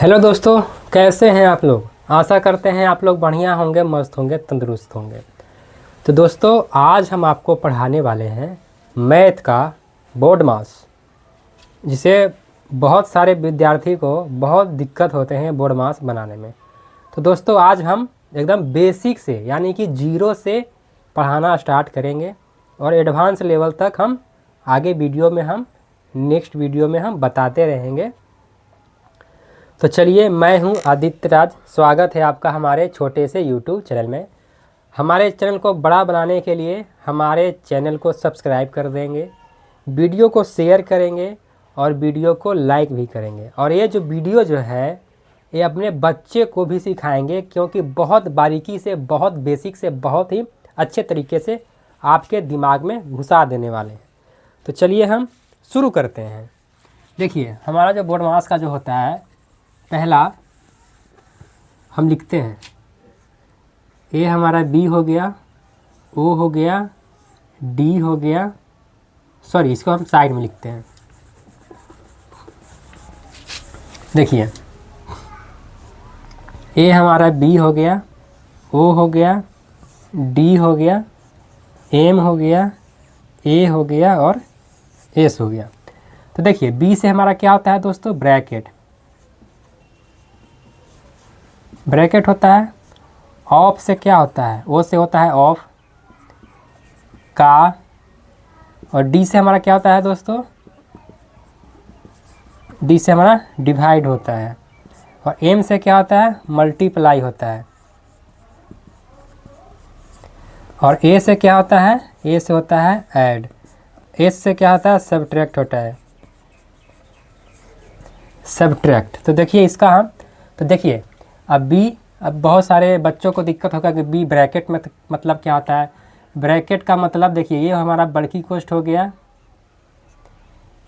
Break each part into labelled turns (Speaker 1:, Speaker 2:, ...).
Speaker 1: Hello दोस्तों, कैसे हैं आप लोग। आशा करते हैं आप लोग बढ़िया होंगे, मस्त होंगे, तंदुरुस्त होंगे। तो दोस्तों, आज हम आपको पढ़ाने वाले हैं मैथ का बोर्ड मास, जिसे बहुत सारे विद्यार्थी को बहुत दिक्कत होते हैं बोर्ड मास बनाने में। तो दोस्तों, आज हम एकदम बेसिक से यानी कि जीरो से पढ़ाना स्टार्ट करेंगे और एडवांस लेवल तक हम आगे वीडियो में हम नेक्स्ट वीडियो में हम बताते रहेंगे। तो चलिए, मैं हूं आदित्य राज। स्वागत है आपका हमारे छोटे से यूट्यूब चैनल में। हमारे चैनल को बड़ा बनाने के लिए हमारे चैनल को सब्सक्राइब कर देंगे, वीडियो को शेयर करेंगे और वीडियो को लाइक भी करेंगे। और ये जो वीडियो जो है ये अपने बच्चे को भी सिखाएंगे, क्योंकि बहुत बारीकी से, बहुत बेसिक से, बहुत ही अच्छे तरीके से आपके दिमाग में घुसा देने वाले हैं। तो चलिए हम शुरू करते हैं। देखिए, हमारा जो बोर्ड मास का जो होता है, पहला हम लिखते हैं ए हमारा बी हो गया, ओ हो गया, डी हो गया। सॉरी, इसको हम साइड में लिखते हैं। देखिए, ए हमारा बी हो गया, ओ हो गया, डी हो गया, एम हो गया, ए हो गया और एस हो गया। तो देखिए, बी से हमारा क्या होता है दोस्तों, ब्रैकेट। ब्रैकेट होता है। ऑफ से क्या होता है, ओ से होता है ऑफ का। और डी से हमारा क्या होता है दोस्तों, डी से हमारा डिवाइड होता है। और एम से क्या होता है, मल्टीप्लाई होता है। और ए से क्या होता है, ए से होता है ऐड। एस से क्या होता है, सब्ट्रैक्ट होता है, सब्ट्रैक्ट। तो देखिए इसका हम, तो देखिए अब बी, अब बहुत सारे बच्चों को दिक्कत होगा कि बी ब्रैकेट में मतलब क्या होता है। ब्रैकेट का मतलब देखिए, ये हमारा बड़की कोष्ठ हो गया,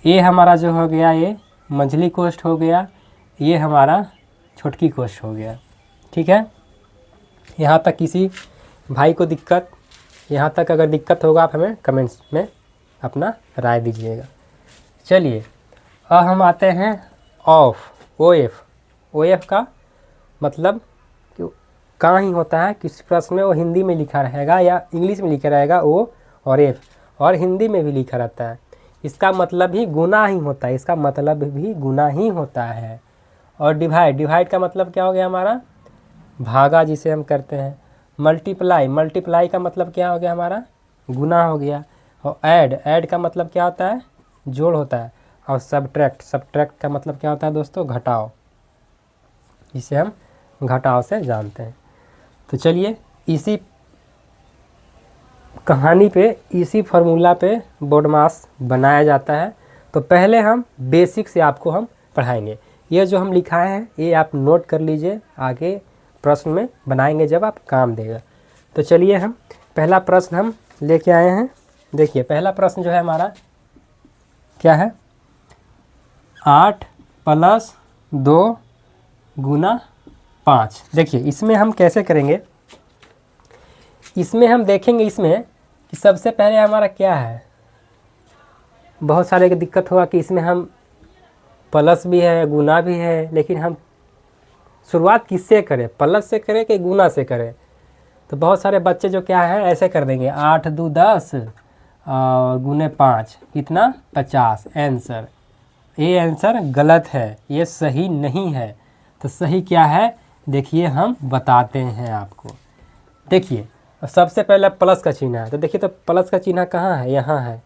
Speaker 1: ये हमारा जो हो गया ये मंझली कोष्ठ हो गया, ये हमारा छोटकी कोष्ठ हो गया। ठीक है, यहाँ तक किसी भाई को दिक्कत, यहाँ तक अगर दिक्कत होगा आप हमें कमेंट्स में अपना राय दीजिएगा। चलिए, अब हम आते हैं of, O F. O F का मतलब कहाँ ही होता है, किस प्रश्न में वो हिंदी में लिखा रहेगा या इंग्लिश में लिखा रहेगा ओ और एफ, और हिंदी में भी लिखा रहता है। इसका मतलब ही गुना ही होता है, इसका मतलब भी गुना ही होता है। और डिवाइड, डिवाइड का मतलब क्या हो गया हमारा, भागा जिसे हम करते हैं। मल्टीप्लाई, मल्टीप्लाई का मतलब क्या हो गया हमारा, गुना हो गया। और ऐड, ऐड का मतलब क्या होता है, जोड़ होता है। और सब्ट्रैक्ट, सब्ट्रैक्ट का मतलब क्या होता है दोस्तों, घटाव, जिसे हम घटाव से जानते हैं। तो चलिए, इसी कहानी पे, इसी फार्मूला पे बोर्ड मास बनाया जाता है। तो पहले हम बेसिक से आपको हम पढ़ाएंगे। ये जो हम लिखाए हैं ये आप नोट कर लीजिए, आगे प्रश्न में बनाएंगे जब आप काम देगा। तो चलिए, हम पहला प्रश्न हम लेके आए हैं। देखिए, पहला प्रश्न जो है हमारा क्या है, 8 + 2 × 5। देखिए, इसमें हम कैसे करेंगे, इसमें हम देखेंगे इसमें कि सबसे पहले हमारा क्या है। बहुत सारे की दिक्कत होगा कि इसमें हम प्लस भी है, गुना भी है, लेकिन हम शुरुआत किससे करें, प्लस से करें कि गुना से करें। तो बहुत सारे बच्चे जो क्या है ऐसे कर देंगे, 8 × 2 = 10 और गुने 5 कितना, 50 आंसर। ये आंसर गलत है, ये सही नहीं है। तो सही क्या है, देखिए हम बताते हैं आपको। देखिए, सबसे पहले प्लस का चिन्ह है, तो देखिए तो प्लस का चिन्ह कहाँ है, यहाँ है।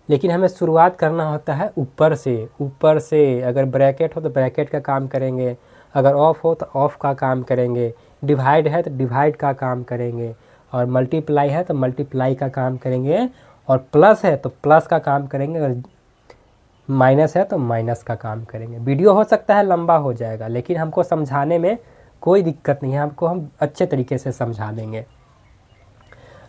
Speaker 1: लेकिन हमें शुरुआत करना होता है ऊपर से, ऊपर से। अगर ब्रैकेट हो तो ब्रैकेट का काम करेंगे, अगर ऑफ हो तो ऑफ का काम करेंगे, डिवाइड है तो डिवाइड का काम करेंगे, और मल्टीप्लाई है तो मल्टीप्लाई का काम करेंगे, और प्लस है तो प्लस का काम करेंगे, अगर माइनस है तो माइनस का काम करेंगे। वीडियो हो सकता है लंबा हो जाएगा, लेकिन हमको समझाने में कोई दिक्कत नहीं है, हमको हम अच्छे तरीके से समझा देंगे।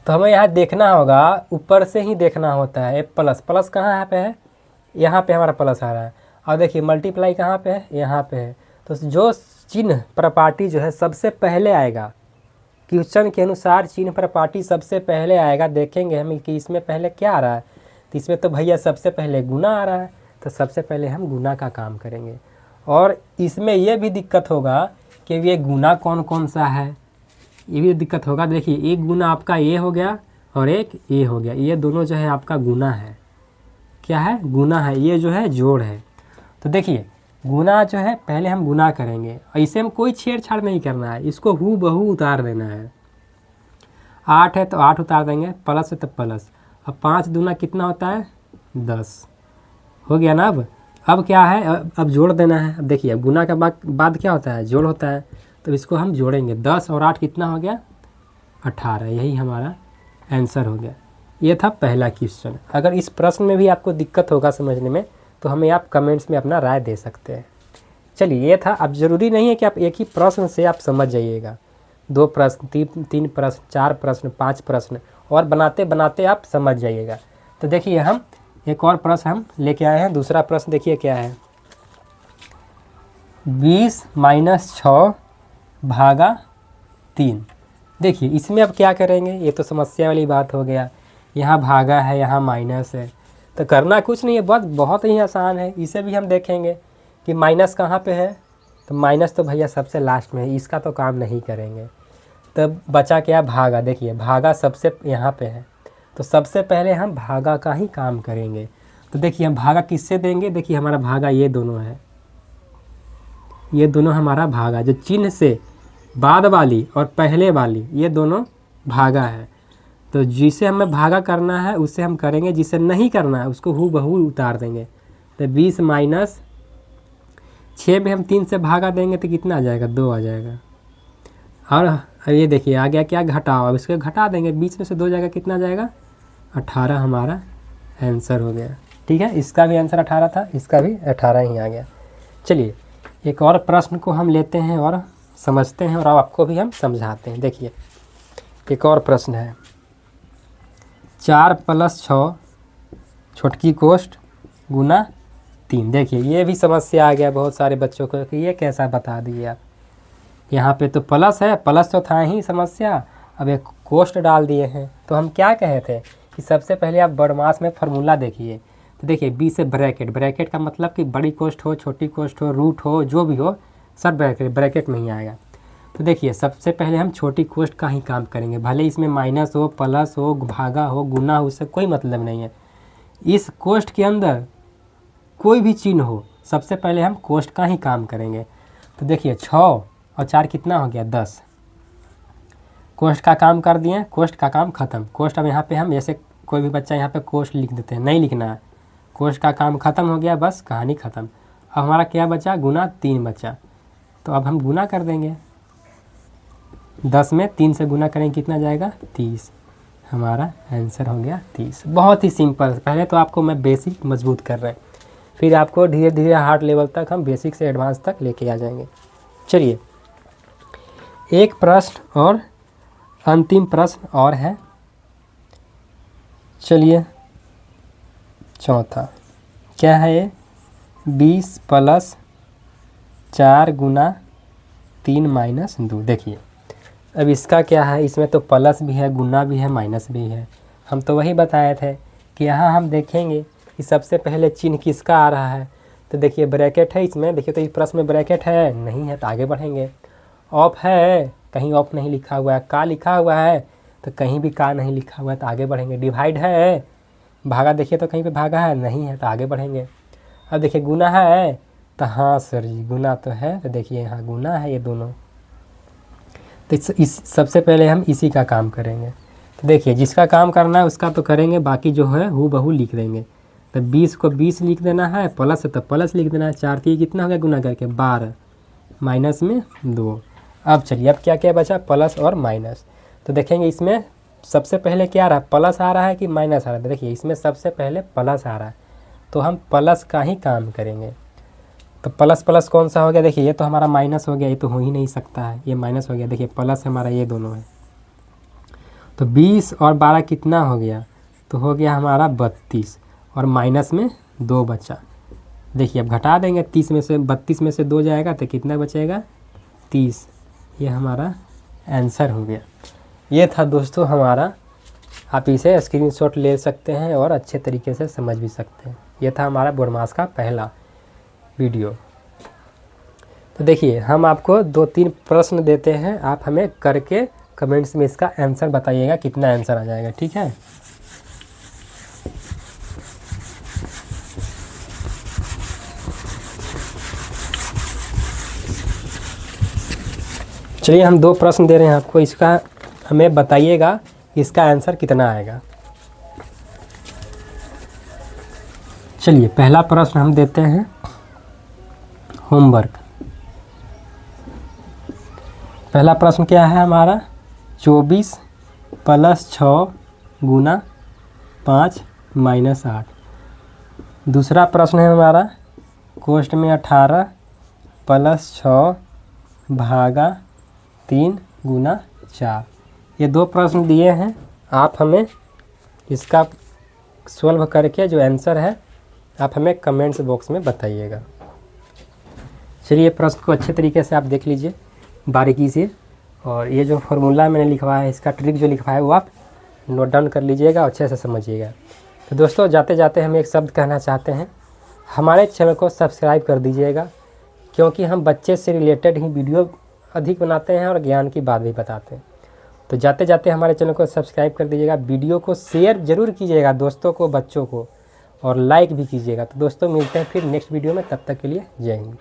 Speaker 1: तो हमें यहाँ देखना होगा, ऊपर से ही देखना होता है। प्लस, प्लस कहाँ पे है, यहाँ पे हमारा प्लस आ रहा है। और देखिए मल्टीप्लाई कहाँ पे है, यहाँ पे है। तो जो चिन्ह प्रपाटी जो है सबसे पहले आएगा, क्वेश्चन के अनुसार चिन्ह प्रपाटी सबसे पहले आएगा। देखेंगे हम कि इसमें पहले क्या आ रहा है, तो इसमें तो भैया सबसे पहले गुना आ रहा है, तो सबसे पहले हम गुना का काम करेंगे। और इसमें ये भी दिक्कत होगा कि ये गुना कौन कौन सा है, ये भी दिक्कत होगा। देखिए एक गुना आपका ये हो गया और एक ये हो गया, ये दोनों जो है आपका गुना है। क्या है? गुना है। ये जो है जोड़ है। तो देखिए गुना जो है पहले हम गुना करेंगे, ऐसे में कोई छेड़छाड़ नहीं करना है, इसको हूबहू उतार देना है। 8 है तो 8 उतार देंगे, प्लस है तो प्लस। अब 5 दूना कितना होता है? 10 हो गया ना। अब क्या है? अब जोड़ देना है। अब देखिए अब गुना के बाद क्या होता है? जोड़ होता है। तो इसको हम जोड़ेंगे। 10 और 8 कितना हो गया? 18। यही हमारा आंसर हो गया। ये था पहला क्वेश्चन। अगर इस प्रश्न में भी आपको दिक्कत होगा समझने में तो हमें आप कमेंट्स में अपना राय दे सकते हैं। चलिए ये था। अब ज़रूरी नहीं है कि आप एक ही प्रश्न से आप समझ जाइएगा। 2 प्रश्न, 3 प्रश्न, 4 प्रश्न, 5 प्रश्न और बनाते बनाते आप समझ जाइएगा। तो देखिए हम एक और प्रश्न हम लेके आए हैं। दूसरा प्रश्न देखिए क्या है? 20 - 6 भागा 3। देखिए इसमें अब क्या करेंगे? ये तो समस्या वाली बात हो गया। यहाँ भागा है, यहाँ माइनस है, तो करना कुछ नहीं है, बहुत ही आसान है। इसे भी हम देखेंगे कि माइनस कहाँ पे है। तो माइनस तो भैया सबसे लास्ट में है, इसका तो काम नहीं करेंगे। तब बचा क्या? भागा। देखिए भागा सबसे यहाँ पे है, तो सबसे पहले हम भागा का ही काम करेंगे। तो देखिए हम भागा किससे देंगे? देखिए हमारा भागा ये दोनों है, ये दोनों हमारा भागा, जो चिन्ह से बाद वाली और पहले वाली ये दोनों भागा है। तो जिसे हमें भागा करना है उससे हम करेंगे, जिसे नहीं करना है उसको हूबहू उतार देंगे। तो 20 - 6 में हम 3 से भागा देंगे तो कितना आ जाएगा? 2 आ जाएगा। और ये देखिए आ गया क्या? घटाओ। अब इसको घटा देंगे, 20 में से 2 जाएगा, कितना जाएगा? 18 हमारा आंसर हो गया। ठीक है, इसका भी आंसर 18 था, इसका भी 18 ही आ गया। चलिए एक और प्रश्न को हम लेते हैं और समझते हैं और आपको भी हम समझाते हैं। देखिए एक और प्रश्न है। 4 + 6 छोटकी कोष्ठ गुना 3। देखिए ये भी समस्या आ गया बहुत सारे बच्चों को कि ये कैसा बता दिए आप। यहाँ पे तो प्लस है, प्लस तो था ही समस्या, अब एक कोष्ठ डाल दिए हैं। तो हम क्या कहे थे कि सबसे पहले आप बड़मास में फार्मूला देखिए। तो देखिए बी से ब्रैकेट, ब्रैकेट का मतलब कि बड़ी कोष्ठ हो, छोटी कोष्ठ हो, रूट हो, जो भी हो सब ब्रैकेट में ही आएगा। तो देखिए सबसे पहले हम छोटी कोष्ठ का ही काम करेंगे, भले इसमें माइनस हो, प्लस हो, भागा हो, गुना हो, उससे कोई मतलब नहीं है। इस कोष्ठ के अंदर कोई भी चिन्ह हो, सबसे पहले हम कोष्ठ का ही काम करेंगे। तो देखिए 6 और 4 कितना हो गया? 10। कोष्ठ का काम कर दिए, कोष्ठ का काम खत्म। कोष्ठ अब यहाँ पे हम जैसे कोई भी बच्चा यहाँ पे कोष्ठ लिख देते हैं, नहीं लिखना है। कोष्ठ का काम खत्म हो गया, बस कहानी खत्म। अब हमारा क्या बचा? गुना 3 बचा। तो अब हम गुना कर देंगे। 10 में 3 से गुना करेंगे, कितना जाएगा? 30। हमारा आंसर हो गया 30। बहुत ही सिंपल। पहले तो आपको मैं बेसिक मजबूत कर रहे हैं, फिर आपको धीरे धीरे हार्ड लेवल तक हम बेसिक से एडवांस तक लेके आ जाएंगे। चलिए एक प्रश्न और अंतिम प्रश्न और है। चलिए चौथा क्या है ये? 20 + 4 गुना 3 - 2। देखिए अब इसका क्या है? इसमें तो प्लस भी है, गुना भी है, माइनस भी है। हम तो वही बताए थे कि यहाँ हम देखेंगे कि सबसे पहले चिन्ह किसका आ रहा है। तो देखिए ब्रैकेट है इसमें, देखिए तो इस प्रश्न में ब्रैकेट है नहीं है तो आगे बढ़ेंगे। ऑफ है, कहीं ऑफ नहीं लिखा हुआ है। का लिखा हुआ है तो कहीं भी का नहीं लिखा हुआ है तो आगे बढ़ेंगे। डिवाइड है, भागा देखिए तो कहीं पे भागा है नहीं है तो आगे बढ़ेंगे। अब देखिए गुना है तो हाँ सर जी गुना तो है, तो देखिए यहाँ गुना है ये दोनों। तो इस सबसे पहले हम इसी का काम करेंगे। तो देखिए जिसका काम करना है उसका तो करेंगे, बाकी जो है हूबहू लिख देंगे। तो 20 को 20 लिख देना है, प्लस है तो प्लस लिख देना है। 4 3 कितना हो गया गुना करके? 12 माइनस में 2। अब चलिए अब क्या क्या बचा? प्लस और माइनस। तो देखेंगे इसमें सबसे पहले क्या आ रहा है? प्लस आ रहा है कि माइनस आ रहा है? देखिए इसमें सबसे पहले प्लस आ रहा है तो हम प्लस का ही काम करेंगे। तो प्लस प्लस कौन सा हो गया? देखिए ये तो हमारा माइनस हो गया, ये तो हो ही नहीं सकता है, ये माइनस हो गया। देखिए प्लस हमारा ये दोनों है। तो 20 और 12 कितना हो गया? तो हो गया हमारा 32 और माइनस में 2 बचा। देखिए अब घटा देंगे, 30 में से 32 में से 2 जाएगा तो कितना बचेगा? 30। ये हमारा आंसर हो गया। ये था दोस्तों हमारा, आप इसे स्क्रीनशॉट ले सकते हैं और अच्छे तरीके से समझ भी सकते हैं। ये था हमारा बोर्डमास का पहला वीडियो। तो देखिए हम आपको 2-3 प्रश्न देते हैं, आप हमें करके कमेंट्स में इसका आंसर बताइएगा कितना आंसर आ जाएगा, ठीक है। चलिए हम 2 प्रश्न दे रहे हैं आपको, इसका हमें बताइएगा इसका आंसर कितना आएगा। चलिए पहला प्रश्न हम देते हैं होमवर्क। पहला प्रश्न क्या है हमारा, 24 + 6 × 5 - 8। दूसरा प्रश्न है हमारा क्वेश्चन में 18 + 6 / 3 × 4। ये 2 प्रश्न दिए हैं, आप हमें इसका सॉल्व करके जो आंसर है आप हमें कमेंट्स बॉक्स में बताइएगा। चलिए प्रश्न को अच्छे तरीके से आप देख लीजिए बारीकी से, और ये जो फार्मूला मैंने लिखवाया है, इसका ट्रिक जो लिखवाया है वो आप नोट डाउन कर लीजिएगा, अच्छे से समझिएगा। तो दोस्तों जाते जाते हम एक शब्द कहना चाहते हैं, हमारे चैनल को सब्सक्राइब कर दीजिएगा, क्योंकि हम बच्चे से रिलेटेड ही वीडियो अधिक बनाते हैं और ज्ञान की बात भी बताते हैं। तो जाते जाते हमारे चैनल को सब्सक्राइब कर दीजिएगा, वीडियो को शेयर ज़रूर कीजिएगा दोस्तों को, बच्चों को, और लाइक भी कीजिएगा। तो दोस्तों मिलते हैं फिर नेक्स्ट वीडियो में, तब तक के लिए जय हिंद।